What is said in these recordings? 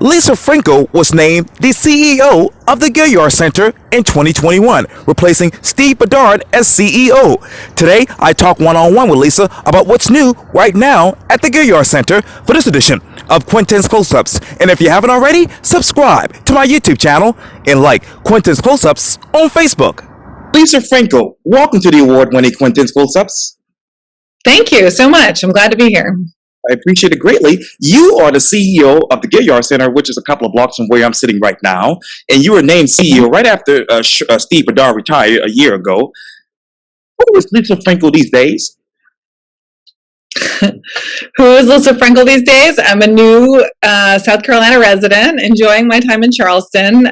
Lissa Frenkel was named the CEO of the Gaillard Center in 2021, replacing Steve Bedard as CEO. Today, I talk one-on-one with Lissa about what's new right now at the Gaillard Center for this edition of Quintin's Close-Ups. And if you haven't already, subscribe to my YouTube channel and like Quintin's Close-Ups on Facebook. Lissa Frenkel, welcome to the award-winning Quintin's Close-Ups. Thank you so much. I'm glad to be here. I appreciate it greatly. You are the CEO of the Gaillard Center, which is a couple of blocks from where I'm sitting right now. And you were named CEO right after Steve Bedard retired a year ago. Who is Lissa Frenkel these days? Who is Lissa Frenkel these days? I'm a new South Carolina resident, enjoying my time in Charleston.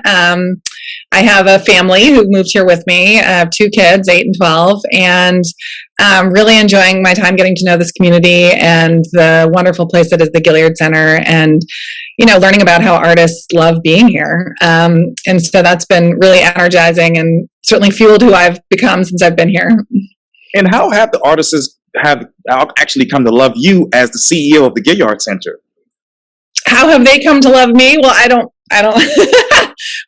I have a family who moved here with me. I have two kids, 8 and 12, and really enjoying my time getting to know this community and the wonderful place that is the Gaillard Center, and learning about how artists love being here. And so that's been really energizing and certainly fueled who I've become since I've been here. And how have the artists have actually come to love you as the CEO of the Gaillard Center? How have they come to love me? Well, I don't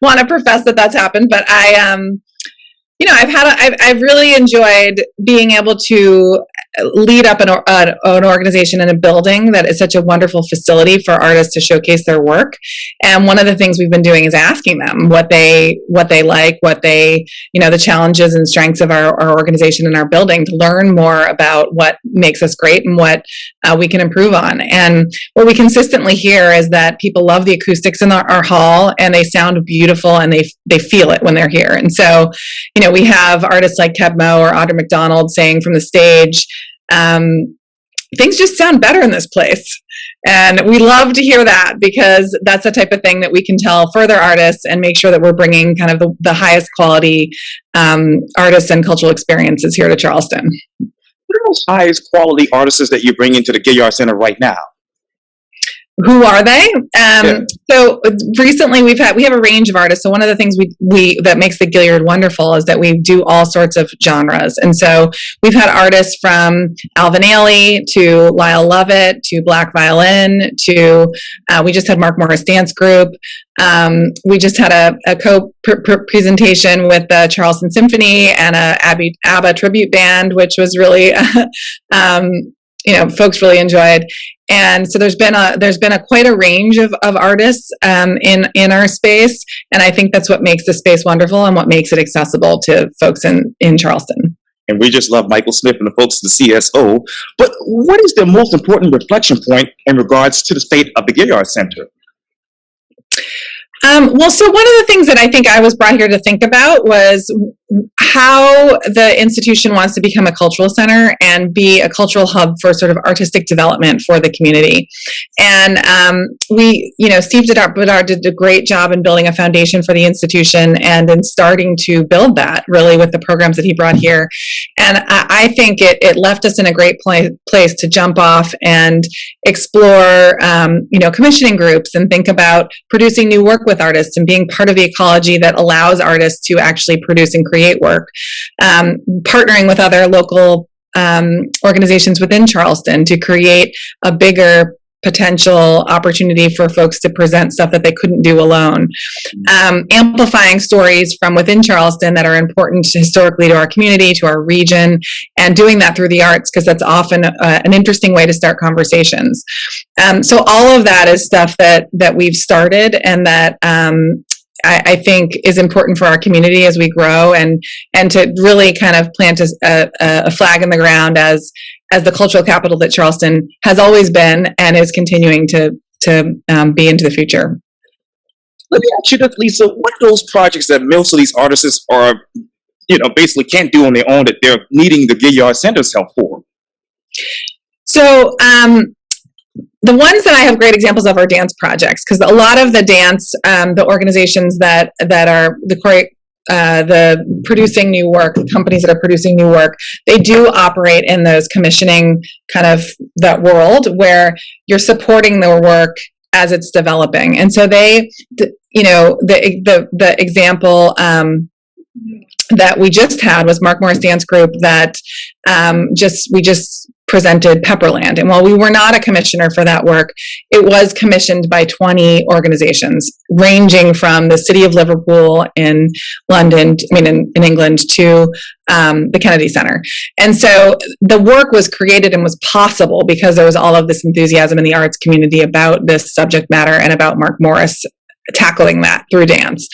want to profess that that's happened, but I've really enjoyed being able to lead up an organization in a building that is such a wonderful facility for artists to showcase their work. And one of the things we've been doing is asking them what they like, the challenges and strengths of our organization and our building, to learn more about what makes us great and what we can improve on. And what we consistently hear is that people love the acoustics in our hall, and they sound beautiful, and they feel it when they're here. And so, we have artists like Kebmo or Audra McDonald saying from the stage, things just sound better in this place. And we love to hear that, because that's the type of thing that we can tell further artists and make sure that we're bringing kind of the highest quality artists and cultural experiences here to Charleston. What are those highest quality artists that you bring into the Gaillard Center right now? Who are they? So recently we have a range of artists. So one of the things we that makes the Gaillard wonderful is that we do all sorts of genres. And so we've had artists from Alvin Ailey to Lyle Lovett to Black Violin to we just had Mark Morris Dance Group. We just had a co-presentation with the Charleston Symphony and a ABBA tribute band, which was really folks really enjoyed. And so there's been quite a range of artists in our space, and I think that's what makes the space wonderful and what makes it accessible to folks in Charleston. And we just love Michael Smith and the folks at the CSO. But what is the most important reflection point in regards to the state of the Gaillard Center? So one of the things that I think I was brought here to think about was how the institution wants to become a cultural center and be a cultural hub for sort of artistic development for the community. And Steve Bedard did a great job in building a foundation for the institution and in starting to build that really with the programs that he brought here. And I think it left us in a great place to jump off and explore, commissioning groups and think about producing new work with artists and being part of the ecology that allows artists to actually produce and create work, partnering with other local organizations within Charleston to create a bigger potential opportunity for folks to present stuff that they couldn't do alone, amplifying stories from within Charleston that are important historically to our community, to our region, and doing that through the arts, because that's often an interesting way to start conversations. So all of that is stuff that we've started and that I think is important for our community as we grow, and to really kind of plant a flag in the ground as the cultural capital that Charleston has always been and is continuing to be into the future. Let me ask you this, Lissa. What are those projects that most of these artists are, basically can't do on their own that they're needing the Gaillard Center's help for? So the ones that I have great examples of are dance projects, because a lot of the dance, the organizations that are the producing new work, companies that are producing new work, they do operate in those commissioning kind of that world where you're supporting their work as it's developing. And so the example that we just had was Mark Morris Dance Group that we just presented Pepperland. And while we were not a commissioner for that work, it was commissioned by 20 organizations, ranging from the City of Liverpool in London, in England, to the Kennedy Center. And so the work was created and was possible because there was all of this enthusiasm in the arts community about this subject matter and about Mark Morris tackling that through dance.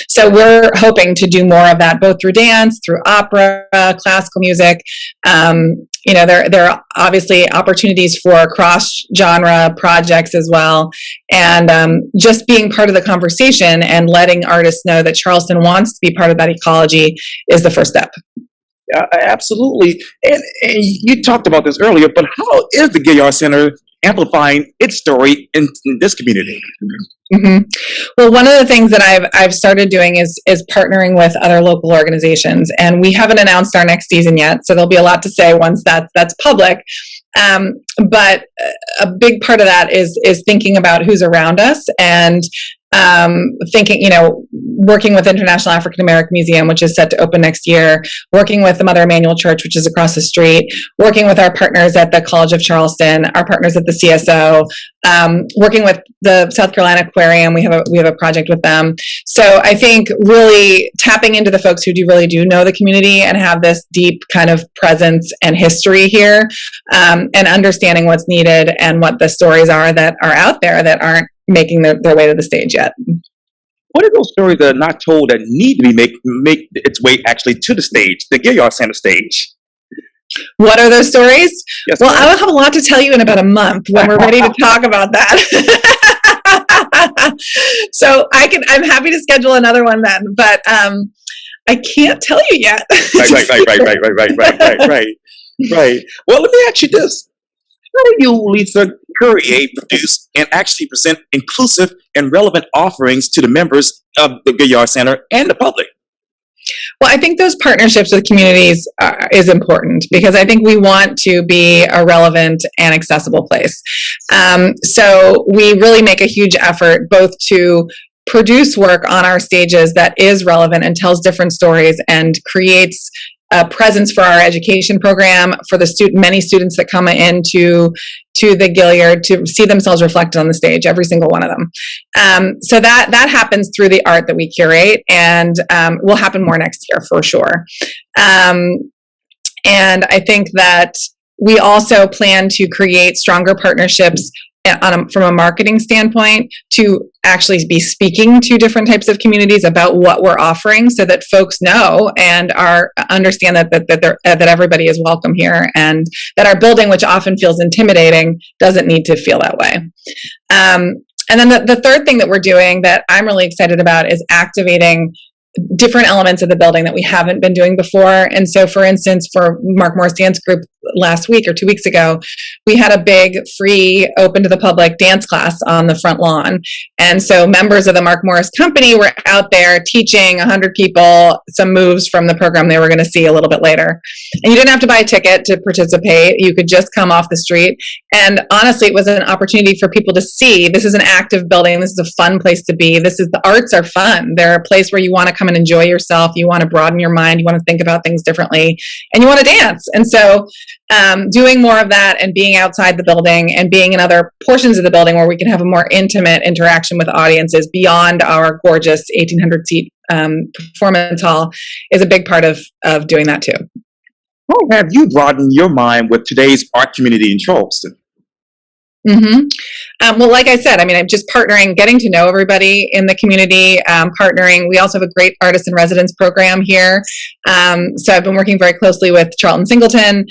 So we're hoping to do more of that, both through dance, through opera, classical music. There are obviously opportunities for cross-genre projects as well. And just being part of the conversation and letting artists know that Charleston wants to be part of that ecology is the first step. Absolutely. And you talked about this earlier, but how is the Gaillard Center amplifying its story in this community? Mm-hmm. Well, one of the things that I've started doing is partnering with other local organizations, and we haven't announced our next season yet, so there'll be a lot to say once that's public. But a big part of that is thinking about who's around us and thinking, working with International African American Museum, which is set to open next year, working with the Mother Emanuel Church, which is across the street, working with our partners at the College of Charleston, our partners at the CSO, working with the South Carolina Aquarium. We have a project with them. So I think really tapping into the folks who really do know the community and have this deep kind of presence and history here, and understanding what's needed and what the stories are that are out there that aren't making their way to the stage yet. What are those stories that are not told that need to be make its way actually to the stage, the Gaillard Center stage? What are those stories? Yes, well, ma'am. I will have a lot to tell you in about a month when we're ready to talk about that. So I'm happy to schedule another one then, but I can't tell you yet. Right. Well, let me ask you this. How do you, Lissa, curate, produce, and actually present inclusive and relevant offerings to the members of the Gaillard Center and the public? Well, I think those partnerships with communities is important because I think we want to be a relevant and accessible place. So we really make a huge effort both to produce work on our stages that is relevant and tells different stories and creates a presence for our education program for the many students that come into the Gaillard to see themselves reflected on the stage, every single one of them. So that happens through the art that we curate, and will happen more next year for sure. And I think that we also plan to create stronger partnerships from a marketing standpoint to actually be speaking to different types of communities about what we're offering so that folks know and understand that everybody is welcome here and that our building, which often feels intimidating, doesn't need to feel that way. And then the third thing that we're doing that I'm really excited about is activating different elements of the building that we haven't been doing before. And so, for instance, for Mark Morris Dance Group last week or 2 weeks ago, we had a big free open to the public dance class on the front lawn. And so members of the Mark Morris Company were out there teaching 100 people some moves from the program they were going to see a little bit later. And you didn't have to buy a ticket to participate. You could just come off the street. And honestly, it was an opportunity for people to see this is an active building. This is a fun place to be. The arts are fun. They're a place where you want to come and enjoy yourself. You want to broaden your mind. You want to think about things differently, and you want to dance. And so doing more of that and being outside the building and being in other portions of the building where we can have a more intimate interaction with audiences beyond our gorgeous 1,800 seat performance hall is a big part of doing that too. How have you broadened your mind with today's art community in Charleston? Mm-hmm. Well, like I said, I'm just partnering, getting to know everybody in the community, partnering. We also have a great artist in residence program here. So I've been working very closely with Charlton Singleton.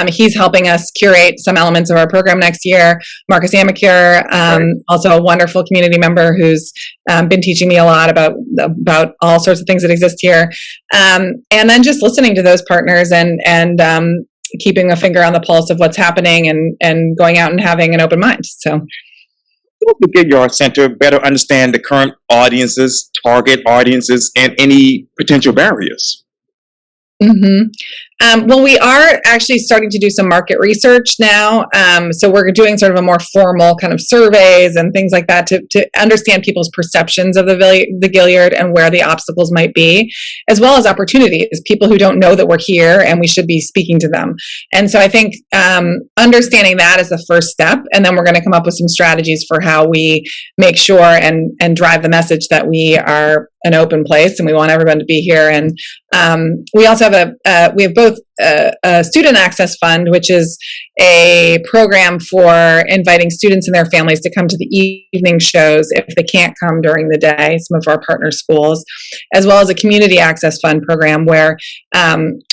He's helping us curate some elements of our program next year. Marcus Amicure, also a wonderful community member who's been teaching me a lot about all sorts of things that exist here. And then just listening to those partners and keeping a finger on the pulse of what's happening and going out and having an open mind. So help the Gaillard Center better understand the current audiences, target audiences, and any potential barriers. Mm-hmm. Well, we are actually starting to do some market research now. So we're doing sort of a more formal kind of surveys and things like that to understand people's perceptions of the Gaillard and where the obstacles might be, as well as opportunities, people who don't know that we're here and we should be speaking to them. And so I think understanding that is the first step. And then we're going to come up with some strategies for how we make sure and drive the message that we are an open place and we want everyone to be here. And we also have we have both a student access fund, which is a program for inviting students and their families to come to the evening shows if they can't come during the day, some of our partner schools, as well as a community access fund program where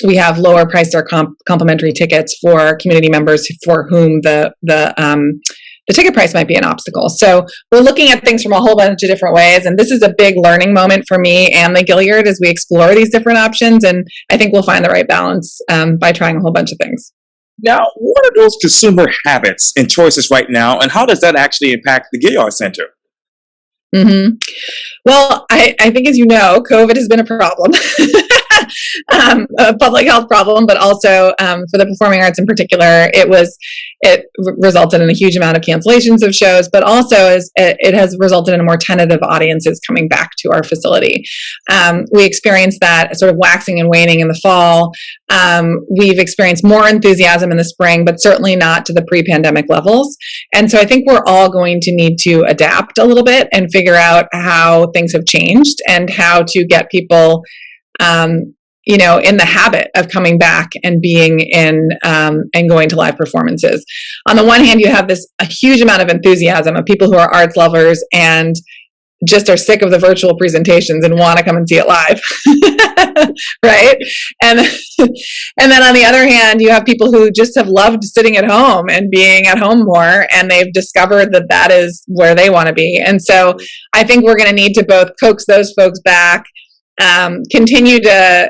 we have lower priced or complimentary tickets for community members for whom the ticket price might be an obstacle. So we're looking at things from a whole bunch of different ways. And this is a big learning moment for me and the Gaillard as we explore these different options. And I think we'll find the right balance by trying a whole bunch of things. Now, what are those consumer habits and choices right now, and how does that actually impact the Gaillard Center? Mm-hmm. Well, I think, as you know, COVID has been a problem. A public health problem, but also for the performing arts in particular, it resulted in a huge amount of cancellations of shows, but also it has resulted in more tentative audiences coming back to our facility. We experienced that sort of waxing and waning in the fall. We've experienced more enthusiasm in the spring, but certainly not to the pre-pandemic levels. And so I think we're all going to need to adapt a little bit and figure out how things have changed and how to get people in the habit of coming back and being in and going to live performances. On the one hand, you have a huge amount of enthusiasm of people who are arts lovers and just are sick of the virtual presentations and want to come and see it live, right? And then on the other hand, you have people who just have loved sitting at home and being at home more, and they've discovered that is where they want to be. And so I think we're going to need to both coax those folks back, continue to,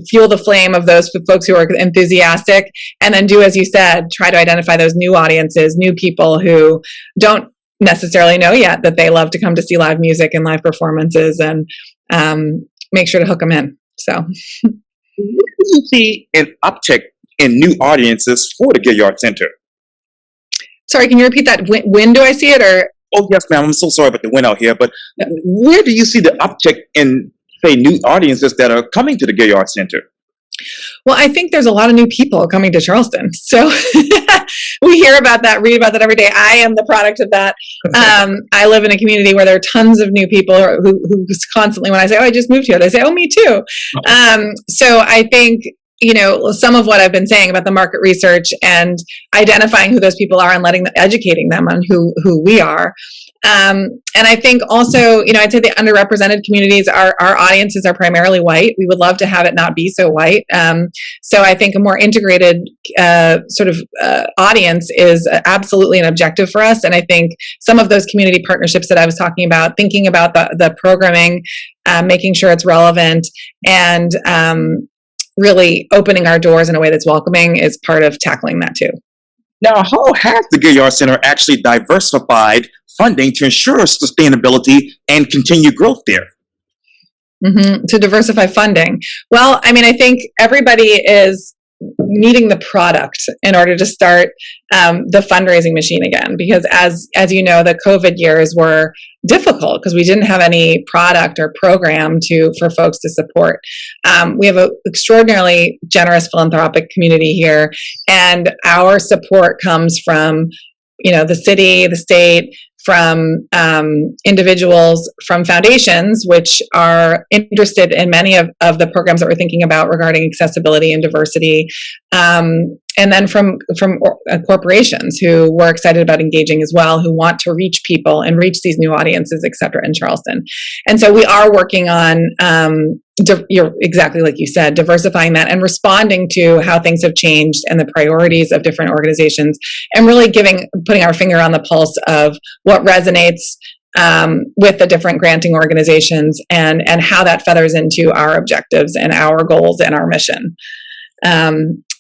fuel the flame of those folks who are enthusiastic, and then do, as you said, try to identify those new audiences, new people who don't necessarily know yet that they love to come to see live music and live performances, and make sure to hook them in. So, where do you see an uptick in new audiences for the Gaillard Center? Sorry, can you repeat that? When do I see it? Or oh, yes, ma'am. I'm so sorry about the wind out here, but where do you see the uptick in, say, new audiences that are coming to the Gaillard Center? Well, I think there's a lot of new people coming to Charleston. So we hear about that, read about that every day. I am the product of that. I live in a community where there are tons of new people who constantly, when I say, oh, I just moved here, they say, oh, me too. So I think, some of what I've been saying about the market research and identifying who those people are and educating them on who we are. And I think also, I'd say the underrepresented communities, our audiences are primarily white. We would love to have it not be so white. So I think a more integrated audience is absolutely an objective for us. And I think some of those community partnerships that I was talking about, thinking about the programming, making sure it's relevant, and really opening our doors in a way that's welcoming is part of tackling that too. Now, how has the Gaillard Center actually diversified funding to ensure sustainability and continued growth there? Mm-hmm. To diversify funding. Well, I think everybody is needing the product in order to start the fundraising machine again, because as you know, the COVID years were difficult because we didn't have any product or program for folks to support. We have an extraordinarily generous philanthropic community here, and our support comes from the city, the state, from individuals, from foundations, which are interested in many of the programs that we're thinking about regarding accessibility and diversity, and then from corporations who were excited about engaging as well, who want to reach people and reach these new audiences, et cetera, in Charleston. And so we are working on, exactly like you said, diversifying that and responding to how things have changed and the priorities of different organizations, and really putting our finger on the pulse of what resonates with the different granting organizations and how that feathers into our objectives and our goals and our mission.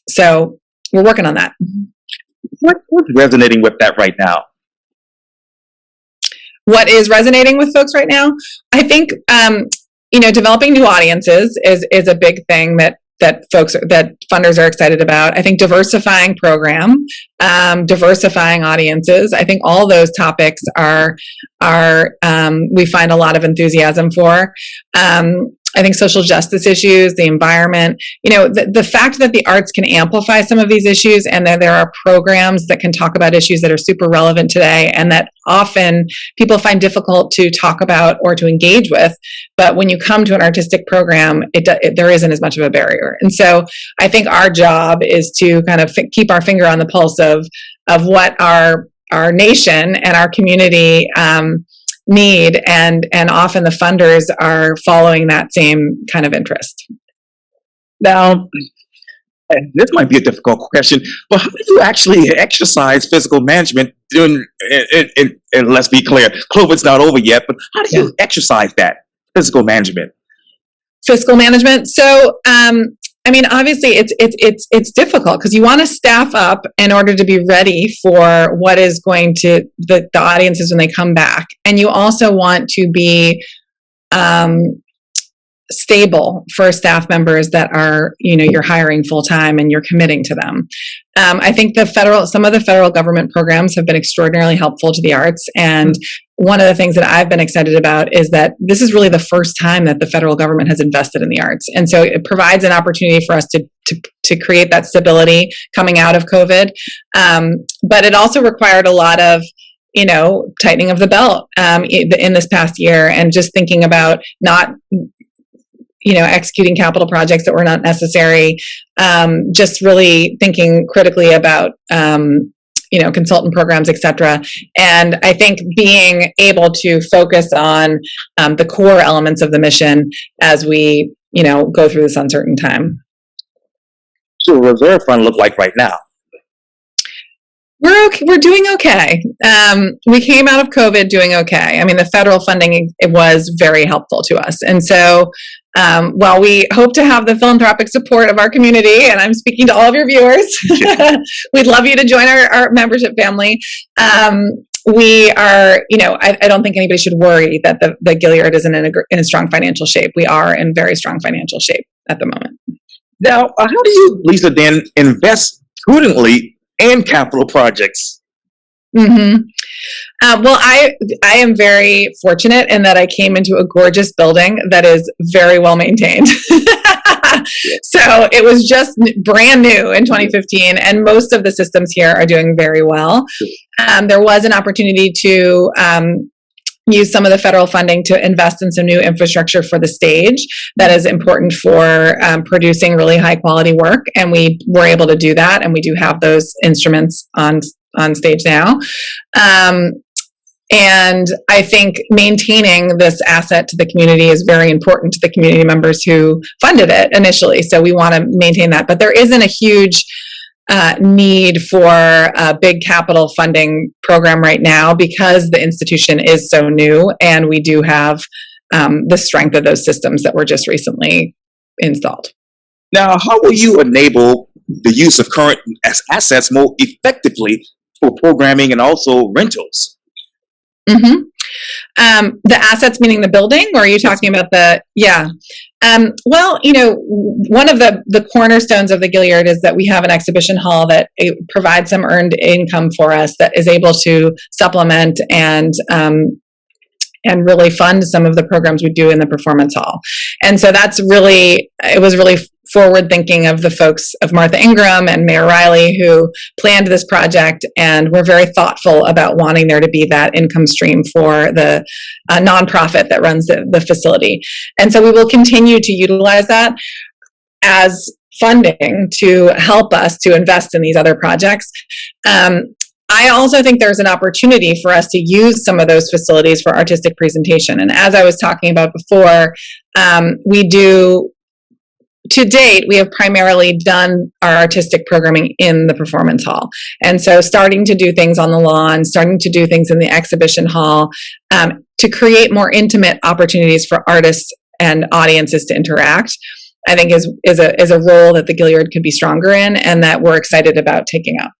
So we're working on that. What's resonating with that right now? What is resonating with folks right now? I think, developing new audiences is a big thing that that funders are excited about. I think diversifying program, diversifying audiences. I think all those topics are we find a lot of enthusiasm for. I think social justice issues, the environment, the fact that the arts can amplify some of these issues, and that there are programs that can talk about issues that are super relevant today and that often people find difficult to talk about or to engage with. But when you come to an artistic program, there isn't as much of a barrier. And so I think our job is to kind of keep our finger on the pulse of what our nation and our community need, and often the funders are following that same kind of interest. Now, this might be a difficult question, but how do you actually exercise physical management during, and let's be clear, COVID's not over yet, but how do you exercise that physical management? Fiscal management. So, obviously it's difficult because you want to staff up in order to be ready for what is going to the audiences when they come back. And you also want to be stable for staff members that are, you're hiring full time and you're committing to them. I think some of the federal government programs have been extraordinarily helpful to the arts. And one of the things that I've been excited about is that this is really the first time that the federal government has invested in the arts. And so it provides an opportunity for us to create that stability coming out of COVID. But it also required a lot of, tightening of the belt in this past year, and just thinking about not executing capital projects that were not necessary, just really thinking critically about, consultant programs, et cetera. And I think being able to focus on the core elements of the mission as we, go through this uncertain time. So the reserve fund look like right now? We're okay. We're doing okay. We came out of COVID doing okay. The federal funding, it was very helpful to us. And so while we hope to have the philanthropic support of our community, and I'm speaking to all of your viewers, we'd love you to join our membership family. We are, I don't think anybody should worry that the Gaillard isn't in a strong financial shape. We are in very strong financial shape at the moment. Now, how do you, Lissa, then invest prudently in capital projects? Mm-hmm. Well, I am very fortunate in that I came into a gorgeous building that is very well maintained. So it was just brand new in 2015, and most of the systems here are doing very well. There was an opportunity to use some of the federal funding to invest in some new infrastructure for the stage that is important for producing really high quality work, and we were able to do that, and we do have those instruments on stage now. And I think maintaining this asset to the community is very important to the community members who funded it initially. So we want to maintain that. But there isn't a huge need for a big capital funding program right now because the institution is so new, and we do have the strength of those systems that were just recently installed. Now, how will you enable the use of current assets more effectively for programming and also rentals? Mm-hmm. The assets meaning the building, or are you talking about well, one of the cornerstones of the Gaillard is that we have an exhibition hall that provides some earned income for us that is able to supplement and really fund some of the programs we do in the performance hall. And so it was really forward thinking of the folks of Martha Ingram and Mayor Riley who planned this project, and we're very thoughtful about wanting there to be that income stream for the nonprofit that runs the facility. And so we will continue to utilize that as funding to help us to invest in these other projects. I also think there's an opportunity for us to use some of those facilities for artistic presentation. And as I was talking about before, to date, we have primarily done our artistic programming in the performance hall. And so starting to do things on the lawn, starting to do things in the exhibition hall, to create more intimate opportunities for artists and audiences to interact, I think is a role that the Gaillard could be stronger in, and that we're excited about taking up.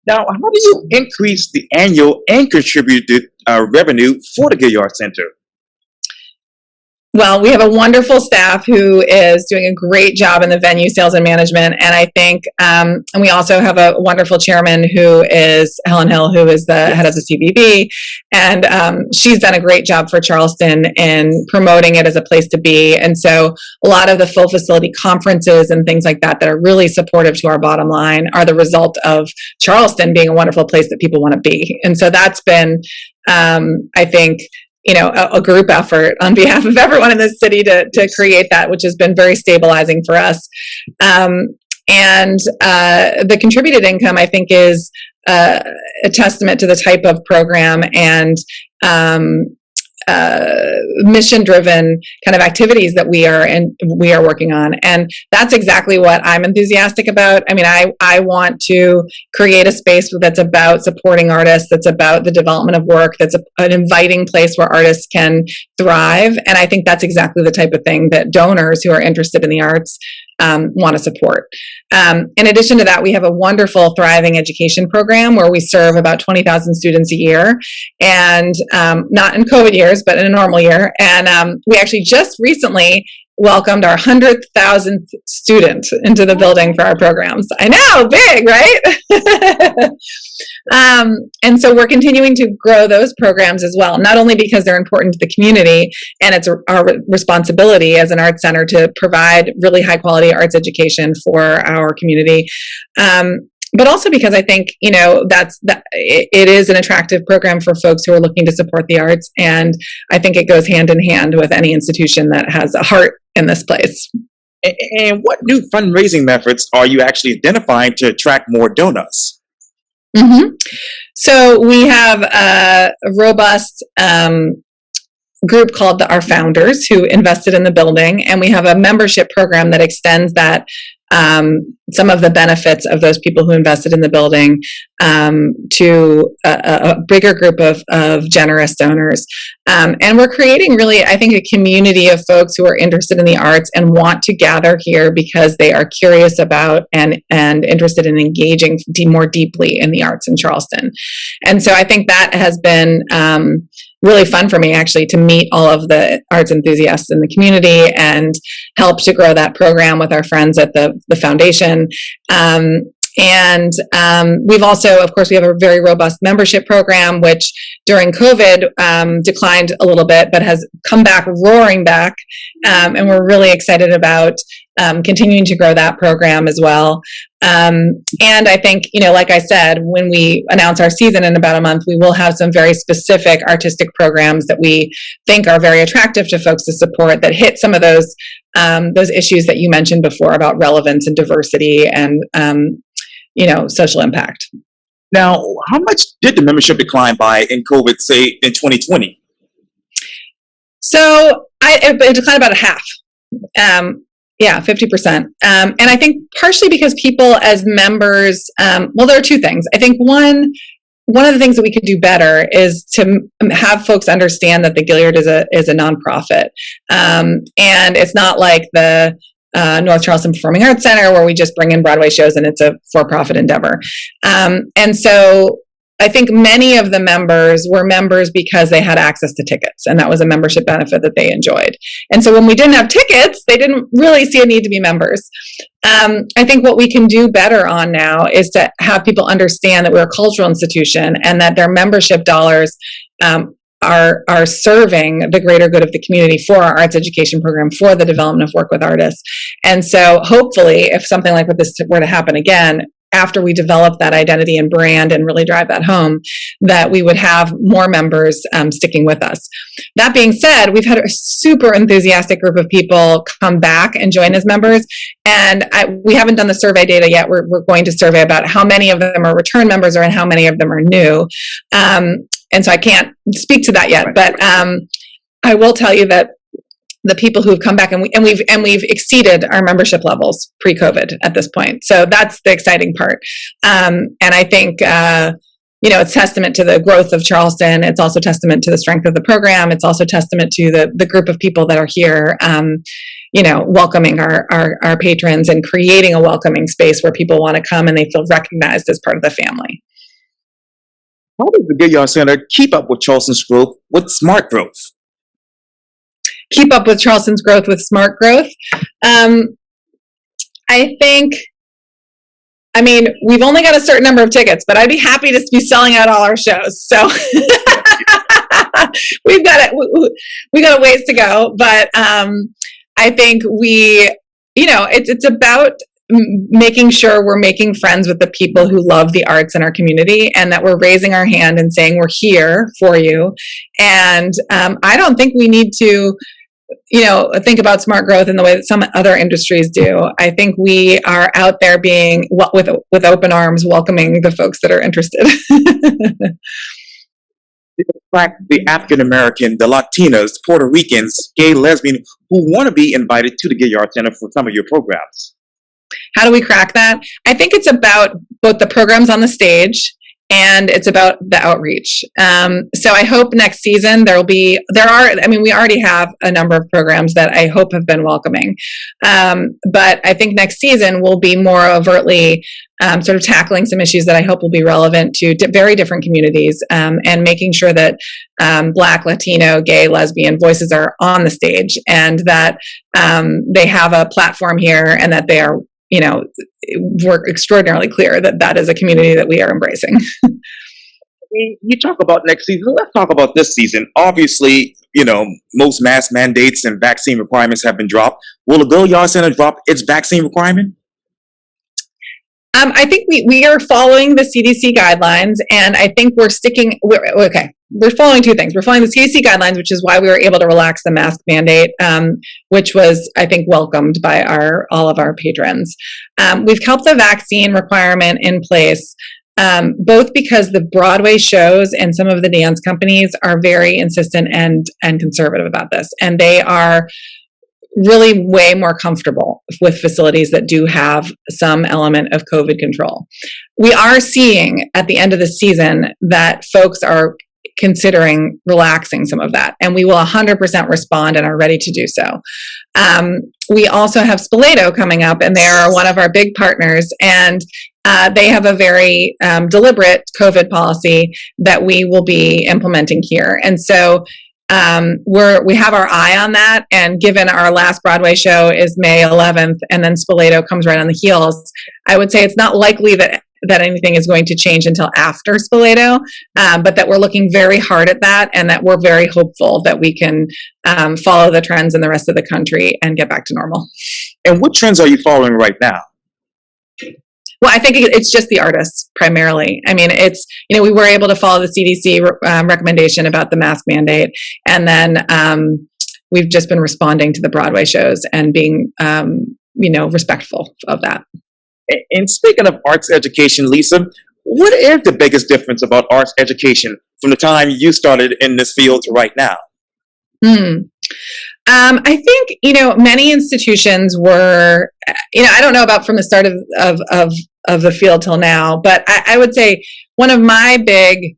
Now, how do you increase the annual and contributed revenue for the Gaillard Center? Well, we have a wonderful staff who is doing a great job in the venue sales and management. And I think, and we also have a wonderful chairman who is Helen Hill, who is the head of the CBB. And she's done a great job for Charleston in promoting it as a place to be. And so a lot of the full facility conferences and things like that that are really supportive to our bottom line are the result of Charleston being a wonderful place that people want to be. And so that's been, I think, a group effort on behalf of everyone in this city to create that, which has been very stabilizing for us. And the contributed income, I think, is a testament to the type of program and mission-driven kind of activities that we are working on. And that's exactly what I'm enthusiastic about. I mean, I want to create a space that's about supporting artists, that's about the development of work, that's an inviting place where artists can thrive. And I think that's exactly the type of thing that donors who are interested in the arts want to support. In addition to that, we have a wonderful thriving education program where we serve about 20,000 students a year, and not in COVID years, but in a normal year. And we actually just recently welcomed our 100,000th student into the building for our programs. I know, big, right? And so we're continuing to grow those programs as well, not only because they're important to the community and it's our responsibility as an arts center to provide really high quality arts education for our community, but also because I think, it is an attractive program for folks who are looking to support the arts. And I think it goes hand in hand with any institution that has a heart in this place. And what new fundraising methods are you actually identifying to attract more donors? Mm-hmm. So we have a robust group called our founders who invested in the building, and we have a membership program that extends that some of the benefits of those people who invested in the building to a bigger group of generous donors. And we're creating really, I think, a community of folks who are interested in the arts and want to gather here because they are curious about and interested in engaging more deeply in the arts in Charleston. And so I think that has been really fun for me, actually, to meet all of the arts enthusiasts in the community and help to grow that program with our friends at the foundation. And we've also, of course, we have a very robust membership program, which during COVID declined a little bit, but has come back, roaring back. And we're really excited about continuing to grow that program as well. And I think, like I said, when we announce our season in about a month, we will have some very specific artistic programs that we think are very attractive to folks to support that hit some of those issues that you mentioned before about relevance and diversity and social impact. Now, how much did the membership decline by in COVID, say, in 2020? So it declined about a half. 50%. And I think partially because people as members, there are two things. I think one of the things that we could do better is to have folks understand that the Gaillard is a nonprofit. And it's not like the North Charleston Performing Arts Center where we just bring in Broadway shows and it's a for-profit endeavor. And so I think many of the members were members because they had access to tickets, and that was a membership benefit that they enjoyed. And so when we didn't have tickets, they didn't really see a need to be members. I think what we can do better on now is to have people understand that we're a cultural institution and that their membership dollars are serving the greater good of the community for our arts education program, for the development of work with artists. And so hopefully, if something like this were to happen again, after we develop that identity and brand and really drive that home, that we would have more members sticking with us. That being said, we've had a super enthusiastic group of people come back and join as members. And we haven't done the survey data yet. We're going to survey about how many of them are return members and how many of them are new. And so I can't speak to that yet, but I will tell you that the people who have come back and we've exceeded our membership levels pre-COVID at this point. So that's the exciting part. And I think, it's testament to the growth of Charleston. It's also testament to the strength of the program. It's also testament to the group of people that are here, welcoming our patrons and creating a welcoming space where people want to come and they feel recognized as part of the family. How does the Gaillard Center keep up with Charleston's growth with smart growth? keep up with Charleston's growth with smart growth. I think, we've only got a certain number of tickets, but I'd be happy to be selling out all our shows. So we've got a ways to go, but I think it's about making sure we're making friends with the people who love the arts in our community, and that we're raising our hand and saying we're here for you. And I don't think we need to think about smart growth in the way that some other industries do. I think we are out there being with open arms, welcoming the folks that are interested. The African American, the Latinas, Puerto Ricans, gay, lesbian, who want to be invited to the Gaillard Center for some of your programs. How do we crack that? I think it's about both the programs on the stage and it's about the outreach. So I hope next season we already have a number of programs that I hope have been welcoming. But I think next season will be more overtly sort of tackling some issues that I hope will be relevant to very different communities, and making sure that Black, Latino, gay, lesbian voices are on the stage, and that they have a platform here, and that they are, we're extraordinarily clear that that is a community that we are embracing. You talk about next season. Let's talk about this season. Obviously, most mask mandates and vaccine requirements have been dropped. Will the Gaillard Center drop its vaccine requirement? I think we are following the CDC guidelines, and I think we're following two things. We're following the CDC guidelines, which is why we were able to relax the mask mandate, which was, I think, welcomed by all of our patrons. We've kept the vaccine requirement in place, both because the Broadway shows and some of the dance companies are very insistent and conservative about this, and they are really way more comfortable with facilities that do have some element of COVID control. We are seeing at the end of the season that folks are considering relaxing some of that, and we will 100% respond and are ready to do so. We also have Spoleto coming up, and they are one of our big partners, and they have a very deliberate COVID policy that we will be implementing here. And so we have our eye on that, and given our last Broadway show is May 11th, and then Spoleto comes right on the heels, I would say it's not likely that anything is going to change until after Spoleto, but that we're looking very hard at that, and that we're very hopeful that we can follow the trends in the rest of the country and get back to normal. And what trends are you following right now? Well, I think it's just the artists primarily. It's, we were able to follow the CDC recommendation about the mask mandate. And then we've just been responding to the Broadway shows and being, respectful of that. And speaking of arts education, Lissa, what is the biggest difference about arts education from the time you started in this field to right now? I think, many institutions were, I don't know about from the start of the field till now, but I would say one of my big,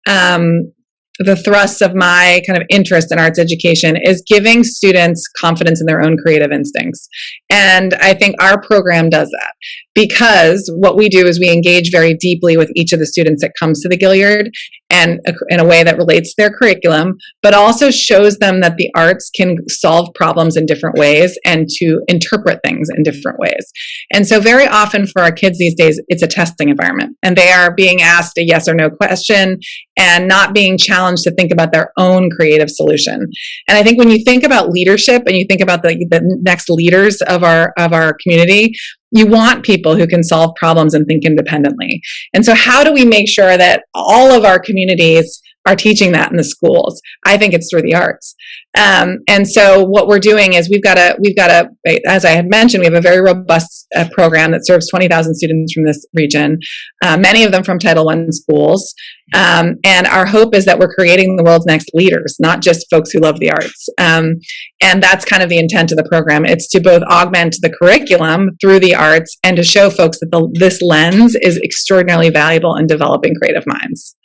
the thrusts of my kind of interest in arts education is giving students confidence in their own creative instincts. And I think our program does that, because what we do is we engage very deeply with each of the students that comes to the Gaillard, and in a way that relates to their curriculum, but also shows them that the arts can solve problems in different ways and to interpret things in different ways. And so very often for our kids these days, it's a testing environment, and they are being asked a yes or no question and not being challenged to think about their own creative solution. And I think when you think about leadership and you think about the next leaders of our community, you want people who can solve problems and think independently. And so how do we make sure that all of our communities are teaching that in the schools? I think it's through the arts. And so what we're doing is we've got a, as I had mentioned, we have a very robust program that serves 20,000 students from this region, many of them from Title I schools. And our hope is that we're creating the world's next leaders, not just folks who love the arts. And that's kind of the intent of the program. It's to both augment the curriculum through the arts and to show folks that this lens is extraordinarily valuable in developing creative minds.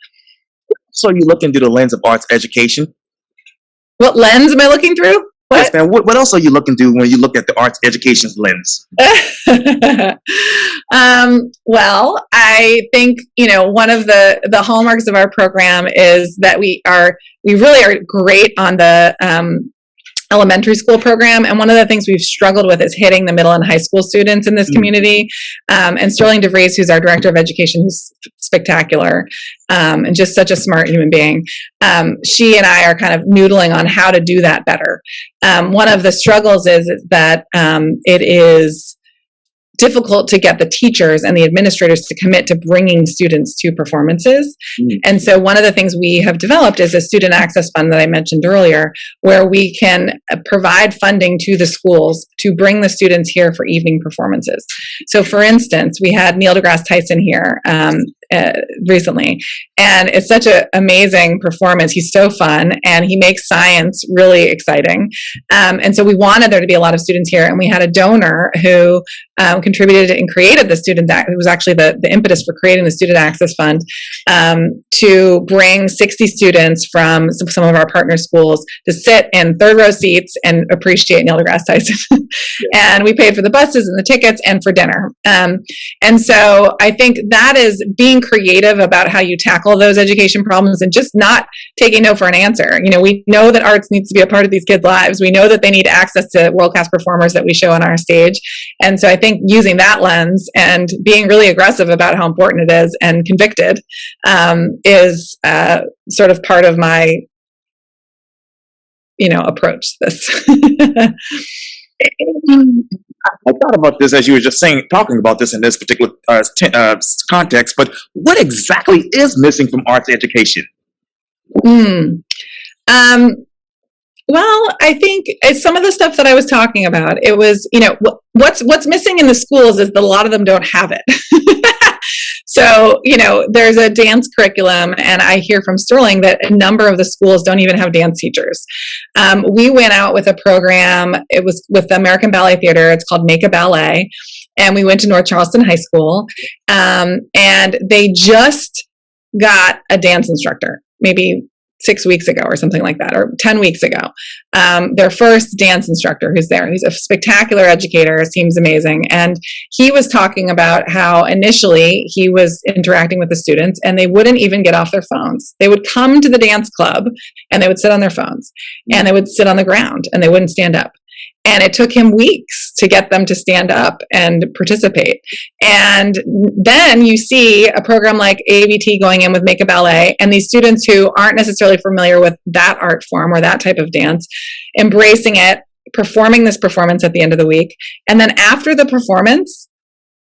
So you look into the lens of arts education? What lens am I looking through? Yes, man. What else are you looking through when you look at the arts education's lens? Well, I think, one of the hallmarks of our program is that we really are great on the elementary school program. And one of the things we've struggled with is hitting the middle and high school students in this community. And Sterling DeVries, who's our director of education, who's spectacular, and just such a smart human being. She and I are kind of noodling on how to do that better. One of the struggles is that it is difficult to get the teachers and the administrators to commit to bringing students to performances. And so one of the things we have developed is a student access fund that I mentioned earlier, where we can provide funding to the schools to bring the students here for evening performances. So for instance, we had Neil deGrasse Tyson here recently, and it's such an amazing performance. He's so fun, and he makes science really exciting. And so we wanted there to be a lot of students here, and we had a donor who contributed and created the student, it was actually the impetus for creating the Student Access Fund, to bring 60 students from some of our partner schools to sit in third row seats and appreciate Neil deGrasse Tyson. And we paid for the buses and the tickets and for dinner. And so I think that is being creative about how you tackle those education problems and just not taking no for an answer. You know, we know that arts needs to be a part of these kids' lives. We know that they need access to world-class performers that we show on our stage. And so I think using that lens and being really aggressive about how important it is and convicted is sort of part of my, approach to this. I thought about this as you were just talking about this in this particular context, but what exactly is missing from arts education? Well, I think it's some of the stuff that I was talking about. It was, what's missing in the schools is that a lot of them don't have it. So, there's a dance curriculum, and I hear from Sterling that a number of the schools don't even have dance teachers. We went out with a program, it was with the American Ballet Theater, it's called Make a Ballet, and we went to North Charleston High School, and they just got a dance instructor, maybe 6 weeks ago or something like that, or 10 weeks ago. Their first dance instructor who's there. He's a spectacular educator, seems amazing. And he was talking about how initially he was interacting with the students and they wouldn't even get off their phones. They would come to the dance club and they would sit on their phones and they would sit on the ground and they wouldn't stand up. And it took him weeks to get them to stand up and participate. And then you see a program like ABT going in with Make a Ballet, and these students who aren't necessarily familiar with that art form or that type of dance, embracing it, performing this performance at the end of the week. And then after the performance,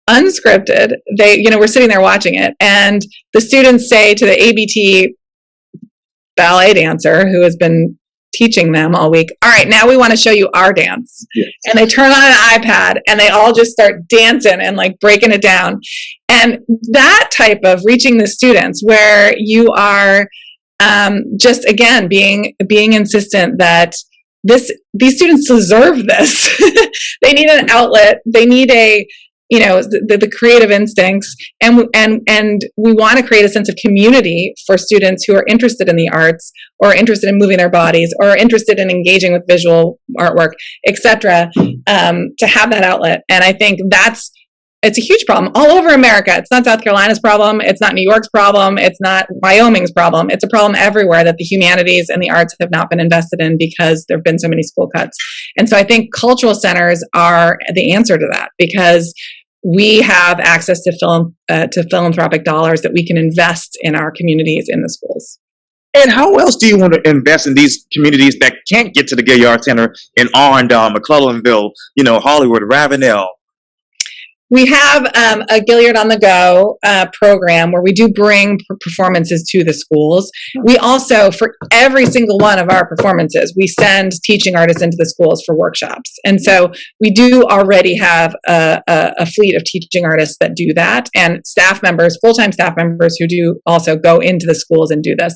unscripted, we're sitting there watching it, and the students say to the ABT ballet dancer who has been teaching them all week, all right, now we want to show you our dance. Yes. And they turn on an iPad and they all just start dancing and like breaking it down. And that type of reaching the students where you are just, again, being insistent that these students deserve this. They need an outlet. They need the creative instincts, and we want to create a sense of community for students who are interested in the arts or interested in moving their bodies or interested in engaging with visual artwork, etc., to have that outlet. And I think it's a huge problem all over America. It's not South Carolina's problem. It's not New York's problem. It's not Wyoming's problem. It's a problem everywhere that the humanities and the arts have not been invested in because there have been so many school cuts. And so I think cultural centers are the answer to that, because we have access to philanthropic dollars that we can invest in our communities in the schools. And how else do you want to invest in these communities that can't get to the Gaillard Center in Arendelle, McClellanville, Hollywood, Ravenel? We have a Gaillard on the Go program where we do bring performances to the schools. We also, for every single one of our performances, we send teaching artists into the schools for workshops. And so we do already have a fleet of teaching artists that do that, and staff members, full-time staff members who do also go into the schools and do this.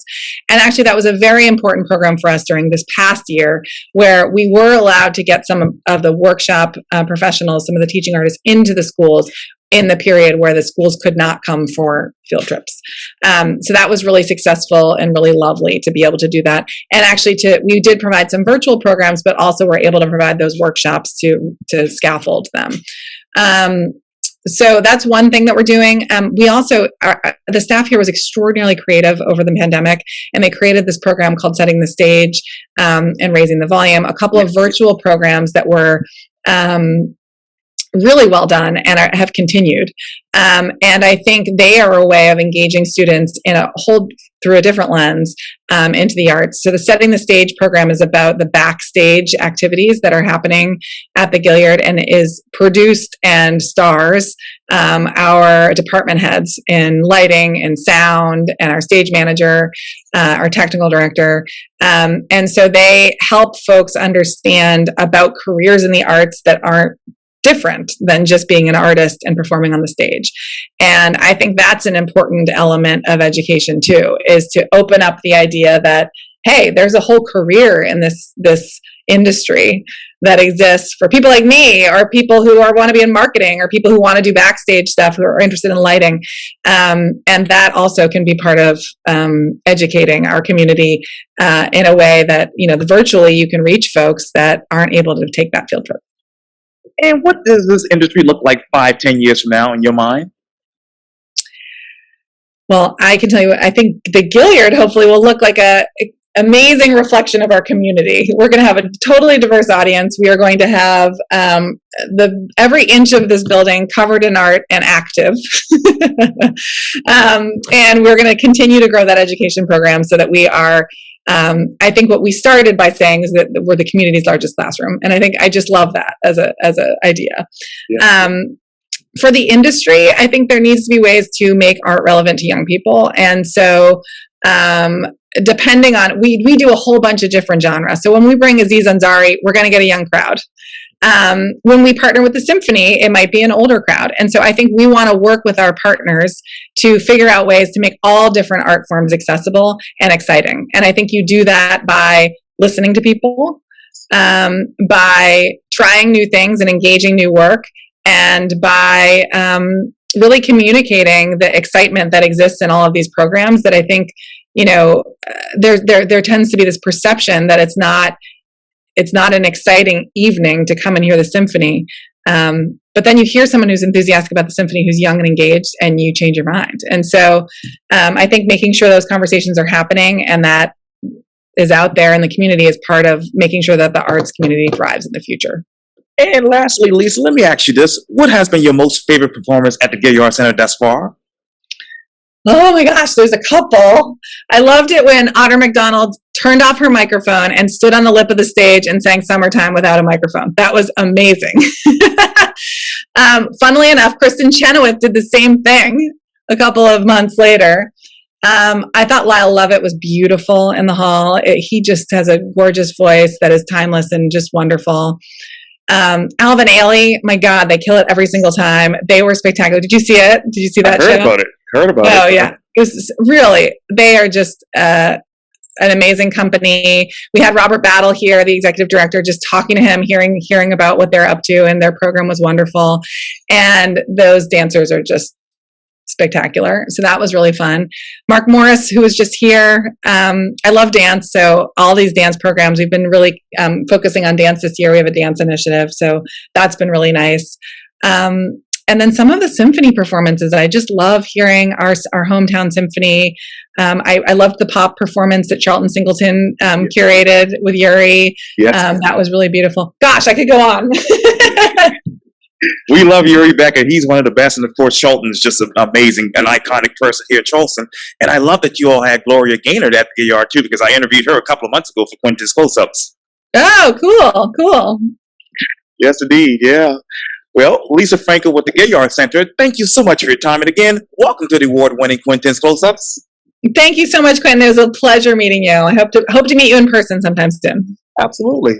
And actually that was a very important program for us during this past year, where we were allowed to get some of the workshop professionals, some of the teaching artists into the schools in the period where the schools could not come for field trips. So that was really successful and really lovely to be able to do that. And actually we did provide some virtual programs, but also were able to provide those workshops to scaffold them. So that's one thing that we're doing. We also, the staff here was extraordinarily creative over the pandemic, and they created this program called Setting the Stage and Raising the Volume, a couple of virtual programs that were really well done and have continued. And I think they are a way of engaging students in through a different lens into the arts. So the Setting the Stage program is about the backstage activities that are happening at the Gaillard, and is produced and stars our department heads in lighting and sound, and our stage manager, our technical director. And so they help folks understand about careers in the arts that aren't different than just being an artist and performing on the stage. And I think that's an important element of education too, is to open up the idea that, hey, there's a whole career in this industry that exists for people like me, or people who want to be in marketing, or people who want to do backstage stuff, who are interested in lighting. And that also can be part of educating our community in a way that, virtually you can reach folks that aren't able to take that field trip. And what does this industry look like 5-10 years from now in your mind? Well, I can tell you, I think the Gaillard hopefully will look like an amazing reflection of our community. We're going to have a totally diverse audience. We are going to have every inch of this building covered in art and active. And we're going to continue to grow that education program so that we are, I think what we started by saying is that we're the community's largest classroom. And I think I just love that as a idea. Yeah. For the industry, I think there needs to be ways to make art relevant to young people. And so depending on, we do a whole bunch of different genres. So when we bring Aziz Ansari, we're going to get a young crowd. When we partner with the symphony, it might be an older crowd. And so I think we want to work with our partners to figure out ways to make all different art forms accessible and exciting. And I think you do that by listening to people, by trying new things and engaging new work, and by really communicating the excitement that exists in all of these programs. That I think, there tends to be this perception that it's not an exciting evening to come and hear the symphony. But then you hear someone who's enthusiastic about the symphony, who's young and engaged, and you change your mind. And so I think making sure those conversations are happening and that is out there in the community is part of making sure that the arts community thrives in the future. And lastly, Lissa, let me ask you this. What has been your most favorite performance at the Gaillard Center thus far? Oh my gosh, there's a couple. I loved it when Otter McDonald turned off her microphone and stood on the lip of the stage and sang Summertime without a microphone. That was amazing. Funnily enough, Kristen Chenoweth did the same thing a couple of months later. I thought Lyle Lovett was beautiful in the hall. He just has a gorgeous voice that is timeless and just wonderful. Alvin Ailey, my God, they kill it every single time. They were spectacular. Did you see it? Did you see that show? Heard about it. Oh, yeah. It was really, they are just an amazing company. We had Robert Battle here, the executive director, just talking to him, hearing about what they're up to, and their program was wonderful. And those dancers are just spectacular. So that was really fun. Mark Morris, who was just here. I love dance. So all these dance programs, we've been really focusing on dance this year. We have a dance initiative. So that's been really nice. And then some of the symphony performances, I just love hearing our hometown symphony. I loved the pop performance that Charlton Singleton curated with Yuri. Yes. That was really beautiful. Gosh, I could go on. We love Yuri Becker. He's one of the best. And of course, Charlton's just an amazing, an iconic person here in Charleston. And I love that you all had Gloria Gaynor at the Gaillard too, because I interviewed her a couple of months ago for Quintin's Close-Ups. Oh, cool. Yes, indeed. Yeah. Well, Lissa Frenkel with the Gaillard Center, thank you so much for your time. And again, welcome to the award-winning Quintin's Close-Ups. Thank you so much, Quintin. It was a pleasure meeting you. I hope to meet you in person sometime soon. Absolutely.